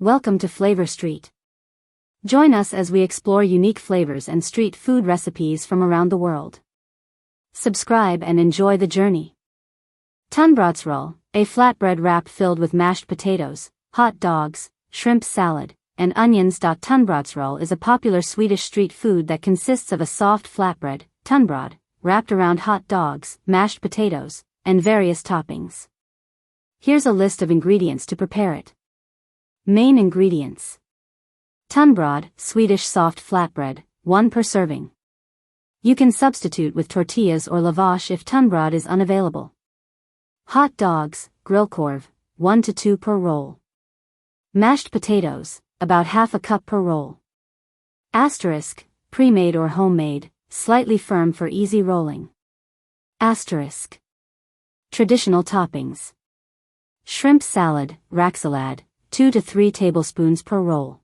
Welcome to Flavor Street. Join us as we explore unique flavors and street food recipes from around the world. Subscribe and enjoy the journey. Tunnbrödsrulle, a flatbread wrap filled with mashed potatoes, hot dogs, shrimp salad, and onions. Tunnbrödsrulle is a popular Swedish street food that consists of a soft flatbread, tunnbröd, wrapped around hot dogs, mashed potatoes, and various toppings. Here's a list of ingredients to prepare it. Main ingredients. Tunnbröd, Swedish soft flatbread, 1 per serving. You can substitute with tortillas or lavash if tunnbröd is unavailable. Hot dogs, grillkorv, 1 to 2 per roll. Mashed potatoes, about half a cup per roll. Asterisk, pre-made or homemade, slightly firm for easy rolling. Asterisk. Traditional toppings. Shrimp salad, racksalad, 2 to 3 tablespoons per roll.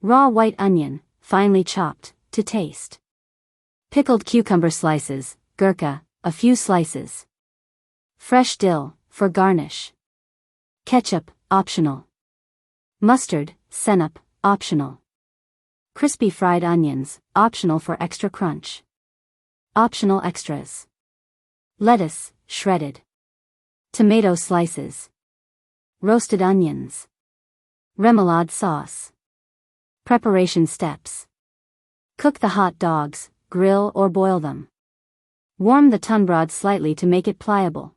Raw white onion, finely chopped, to taste. Pickled cucumber slices, gurka, a few slices. Fresh dill, for garnish. Ketchup, optional. Mustard, senap, optional. Crispy fried onions, optional for extra crunch. Optional extras. Lettuce, shredded. Tomato slices. Roasted onions. Remoulade sauce. Preparation steps. Cook the hot dogs, grill or boil them. Warm the tunnbröd slightly to make it pliable.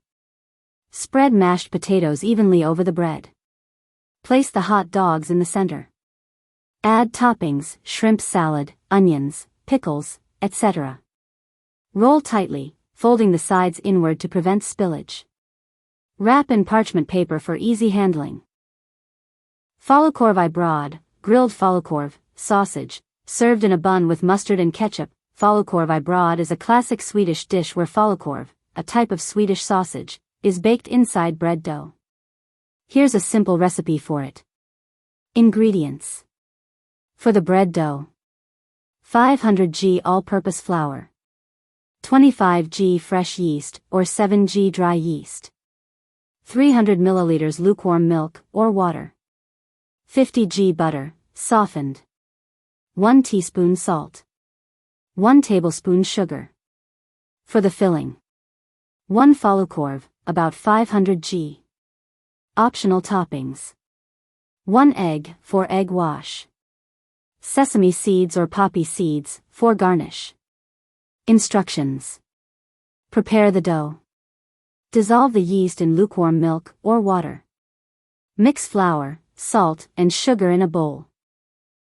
Spread mashed potatoes evenly over the bread. Place the hot dogs in the center. Add toppings, shrimp salad, onions, pickles, etc. Roll tightly, folding the sides inward to prevent spillage. Wrap in parchment paper for easy handling. Falukorv bröd, grilled falukorv, sausage, served in a bun with mustard and ketchup. Falukorv bröd is a classic Swedish dish where falukorv, a type of Swedish sausage, is baked inside bread dough. Here's a simple recipe for it. Ingredients. For the bread dough: 500 g all-purpose flour, 25 g fresh yeast or 7 g dry yeast, 300 milliliters lukewarm milk or water, 50 g butter, softened, 1 teaspoon salt, 1 tablespoon sugar. For the filling: 1 falukorv, about 500 g. Optional toppings: 1 egg for egg wash, sesame seeds or poppy seeds, for garnish. Instructions. Prepare the dough. Dissolve the yeast in lukewarm milk or water. Mix flour, salt, and sugar in a bowl.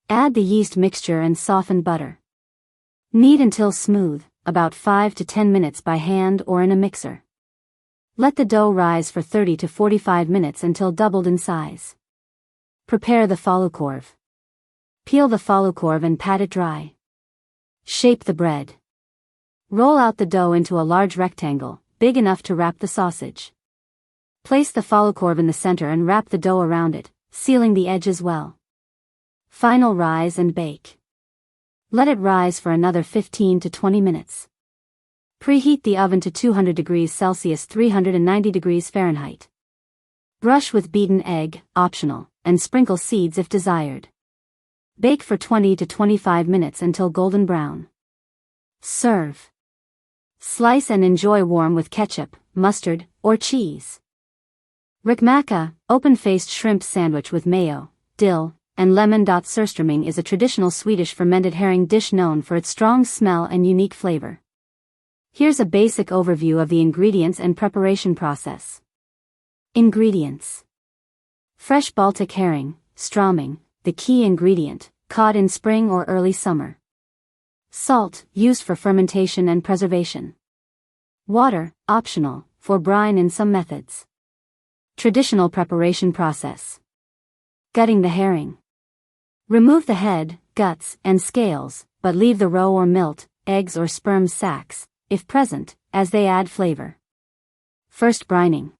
Add the yeast mixture and softened butter. Knead until smooth, about 5 to 10 minutes by hand or in a mixer. Let the dough rise for 30 to 45 minutes until doubled in size. Prepare the falukorv. Peel the falukorv and pat it dry. Shape the bread. Roll out the dough into a large rectangle, big enough to wrap the sausage. Place the falukorv in the center and wrap the dough around it, sealing the edges well. Final rise and bake. Let it rise for another 15 to 20 minutes. Preheat the oven to 200 degrees Celsius 390 degrees Fahrenheit. Brush with beaten egg, optional, and sprinkle seeds if desired. Bake for 20 to 25 minutes until golden brown. Serve. Slice and enjoy warm with ketchup, mustard, or cheese. Räkmacka, open-faced shrimp sandwich with mayo, dill, and lemon. Surströmming is a traditional Swedish fermented herring dish known for its strong smell and unique flavor. Here's a basic overview of the ingredients and preparation process. Ingredients. Fresh Baltic herring, strömming, the key ingredient, caught in spring or early summer. Salt, used for fermentation and preservation. Water, optional, for brine in some methods. Traditional preparation process. Gutting the herring. Remove the head, guts, and scales, but leave the roe or milt, eggs or sperm sacs, if present, as they add flavor. First brining.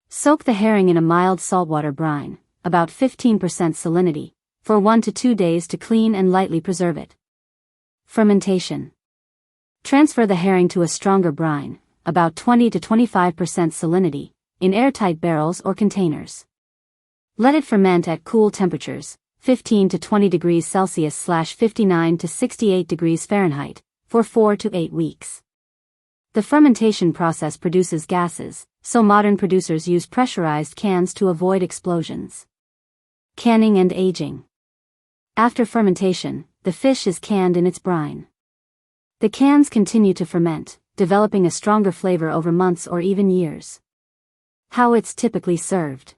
Soak the herring in a mild saltwater brine, about 15% salinity, for 1 to 2 days to clean and lightly preserve it. Fermentation. Transfer the herring to a stronger brine, about 20 to 25% salinity, in airtight barrels or containers. Let it ferment at cool temperatures, 15 to 20 degrees Celsius / 59 to 68 degrees Fahrenheit, for 4 to 8 weeks. The fermentation process produces gases, so modern producers use pressurized cans to avoid explosions. Canning and aging. After fermentation, the fish is canned in its brine. The cans continue to ferment, developing a stronger flavor over months or even years. How it's typically served.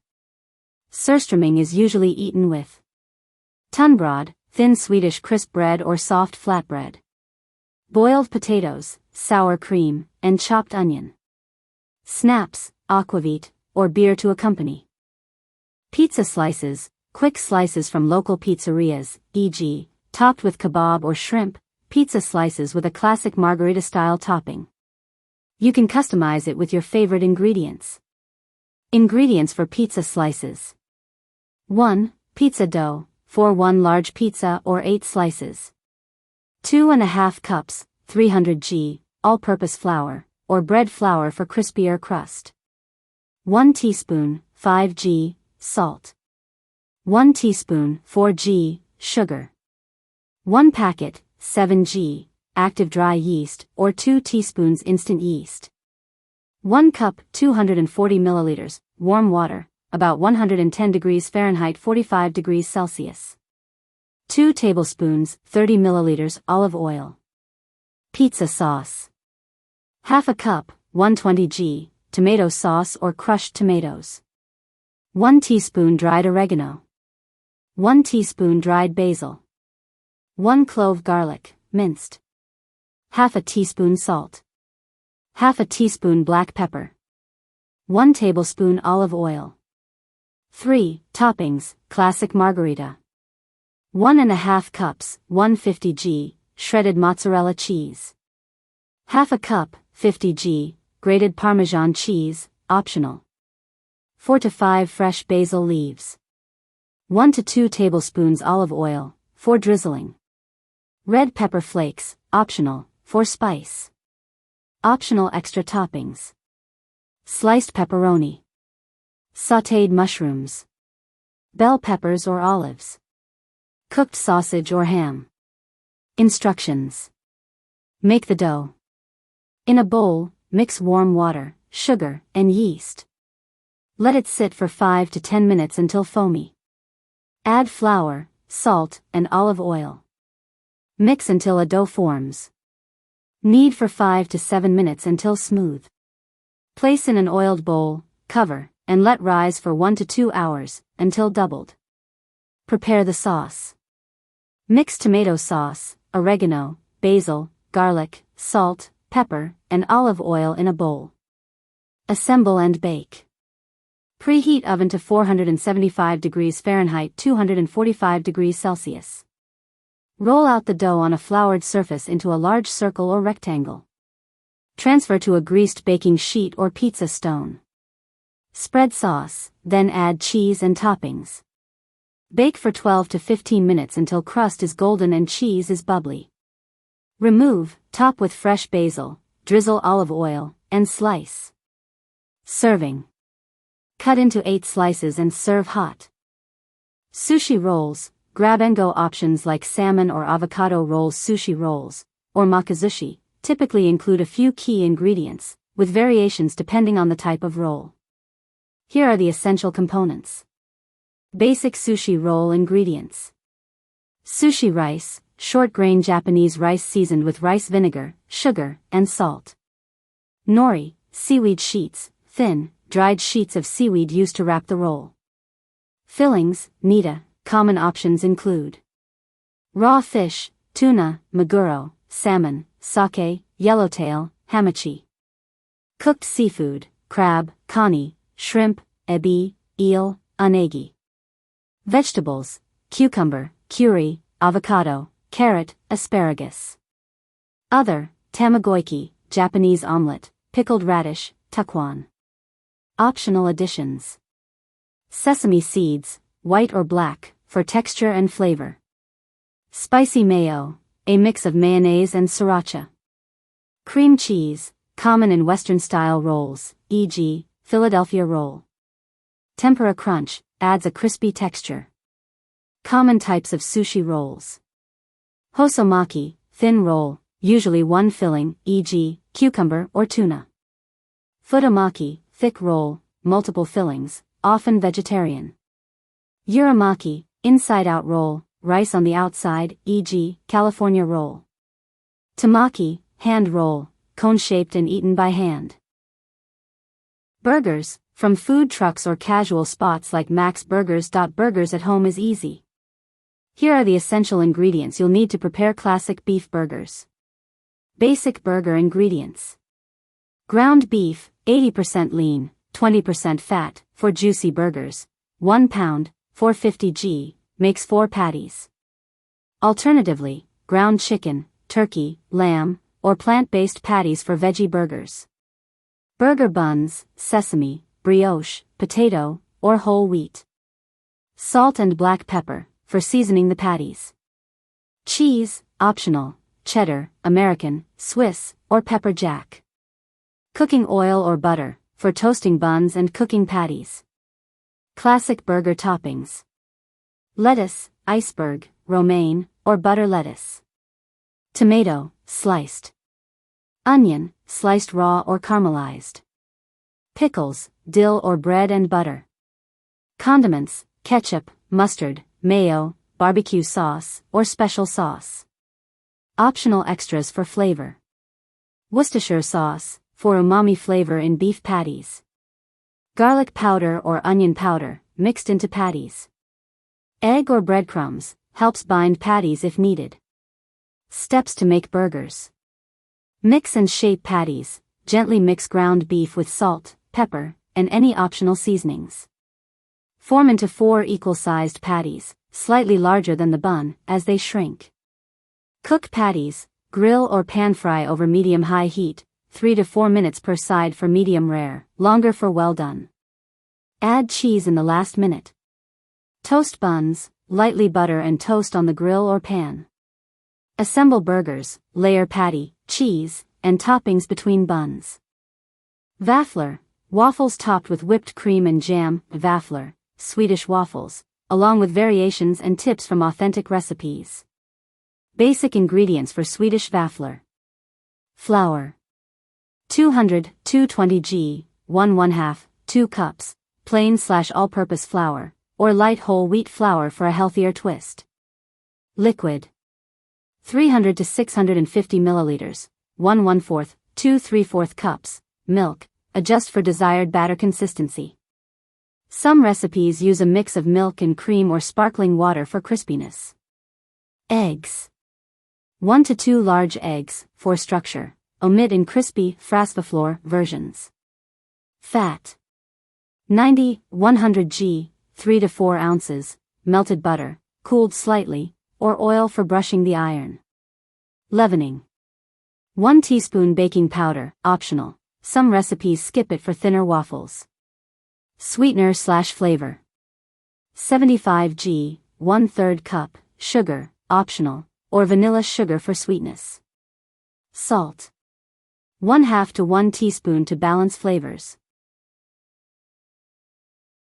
Surströmming is usually eaten with tunnbröd, thin Swedish crisp bread or soft flatbread, boiled potatoes, sour cream, and chopped onion, snaps, aquavit, or beer to accompany. Pizza slices, quick slices from local pizzerias, e.g., topped with kebab or shrimp, pizza slices with a classic margherita-style topping. You can customize it with your favorite ingredients. Ingredients for pizza slices. 1. Pizza dough, for 1 large pizza or 8 slices. 2½ cups, 300 g, all-purpose flour, or bread flour for crispier crust. 1 teaspoon, 5 g, salt. 1 teaspoon, 4 g, sugar. 1 packet, 7 g, active dry yeast, or 2 teaspoons instant yeast. 1 cup, 240 milliliters, warm water, about 110 degrees Fahrenheit 45 degrees Celsius. 2 tablespoons, 30 milliliters olive oil. Pizza sauce. Half a cup, 120 g, tomato sauce or crushed tomatoes. 1 teaspoon dried oregano. 1 teaspoon dried basil. 1 clove garlic, minced. Half a teaspoon salt. Half a teaspoon black pepper. 1 tablespoon olive oil. 3. Toppings, classic margherita. 1½ cups, 150 g, shredded mozzarella cheese. Half a cup, 50 g, grated Parmesan cheese, optional. 4 to 5 fresh basil leaves. 1 to 2 tablespoons olive oil, for drizzling. Red pepper flakes, optional, for spice. Optional extra toppings. Sliced pepperoni. Sautéed mushrooms. Bell peppers or olives. Cooked sausage or ham. Instructions. Make the dough. In a bowl, mix warm water, sugar, and yeast. Let it sit for 5 to 10 minutes until foamy. Add flour, salt, and olive oil. Mix until a dough forms. Knead for 5 to 7 minutes until smooth. Place in an oiled bowl, cover, and let rise for 1 to 2 hours, until doubled. Prepare the sauce. Mix tomato sauce, oregano, basil, garlic, salt, pepper, and olive oil in a bowl. Assemble and bake. Preheat oven to 475 degrees Fahrenheit 245 degrees Celsius. Roll out the dough on a floured surface into a large circle or rectangle. Transfer to a greased baking sheet or pizza stone. Spread sauce, then add cheese and toppings. Bake for 12 to 15 minutes until crust is golden and cheese is bubbly. Remove, top with fresh basil, drizzle olive oil, and slice. Serving. Cut into 8 slices and serve hot. Sushi rolls, grab-and-go options like salmon or avocado rolls. Sushi rolls, or makizushi, typically include a few key ingredients, with variations depending on the type of roll. Here are the essential components. Basic sushi roll ingredients. Sushi rice, short grain Japanese rice seasoned with rice vinegar, sugar, and salt. Nori, seaweed sheets, thin, dried sheets of seaweed used to wrap the roll. Fillings, nita, common options include raw fish, tuna, maguro, salmon, sake, yellowtail, hamachi. Cooked seafood, crab, kani, shrimp, ebi, eel, unagi. Vegetables, cucumber, curry, avocado, carrot, asparagus. Other, tamagoyaki, Japanese omelette, pickled radish, tukwan. Optional additions. Sesame seeds, white or black, for texture and flavor. Spicy mayo, a mix of mayonnaise and sriracha. Cream cheese, common in Western-style rolls, e.g., Philadelphia roll. Tempura crunch, adds a crispy texture. Common types of sushi rolls. Hosomaki, thin roll, usually one filling, e.g., cucumber or tuna. Futomaki, thick roll, multiple fillings, often vegetarian. Uramaki, inside-out roll, rice on the outside, e.g., California roll. Tamaki, hand roll, cone-shaped and eaten by hand. Burgers, from food trucks or casual spots like Max Burgers. Burgers at home is easy. Here are the essential ingredients you'll need to prepare classic beef burgers. Basic burger ingredients. Ground beef, 80% lean, 20% fat, for juicy burgers. 1 pound, 450 g, makes 4 patties. Alternatively, ground chicken, turkey, lamb, or plant-based patties for veggie burgers. Burger buns, sesame, brioche, potato, or whole wheat. Salt and black pepper, for seasoning the patties. Cheese, optional, cheddar, American, Swiss, or pepper jack. Cooking oil or butter, for toasting buns and cooking patties. Classic burger toppings. Lettuce, iceberg, romaine, or butter lettuce. Tomato, sliced. Onion, sliced raw or caramelized. Pickles, dill or bread and butter. Condiments, ketchup, mustard, mayo, barbecue sauce, or special sauce. Optional extras for flavor. Worcestershire sauce, for umami flavor in beef patties. Garlic powder or onion powder, mixed into patties. Egg or breadcrumbs, helps bind patties if needed. Steps to make burgers. Mix and shape patties, gently mix ground beef with salt, pepper, and any optional seasonings. Form into 4 equal-sized patties, slightly larger than the bun, as they shrink. Cook patties, grill or pan fry over medium-high heat, 3 to 4 minutes per side for medium rare, longer for well done. Add cheese in the last minute. Toast buns, lightly butter and toast on the grill or pan. Assemble burgers, layer patty, cheese, and toppings between buns. Våfflor, waffles topped with whipped cream and jam. Våfflor, Swedish waffles, along with variations and tips from authentic recipes. Basic ingredients for Swedish våfflor. Flour. 220 g, 1/2, 2 cups, plain/all-purpose flour, or light whole wheat flour for a healthier twist. Liquid. 300 to 650 milliliters, 1/4, 2 3/4 cups, milk, adjust for desired batter consistency. Some recipes use a mix of milk and cream or sparkling water for crispiness. Eggs. 1 to 2 large eggs, for structure, omit in crispy, Våfflor versions. Fat. 90-100 g, 3 to 4 ounces, melted butter, cooled slightly, or oil for brushing the iron. Leavening. 1 teaspoon baking powder, optional, some recipes skip it for thinner waffles. Sweetener/flavor. 75 g, 1/3 cup, sugar, optional, or vanilla sugar for sweetness. Salt. 1/2 to 1 teaspoon to balance flavors.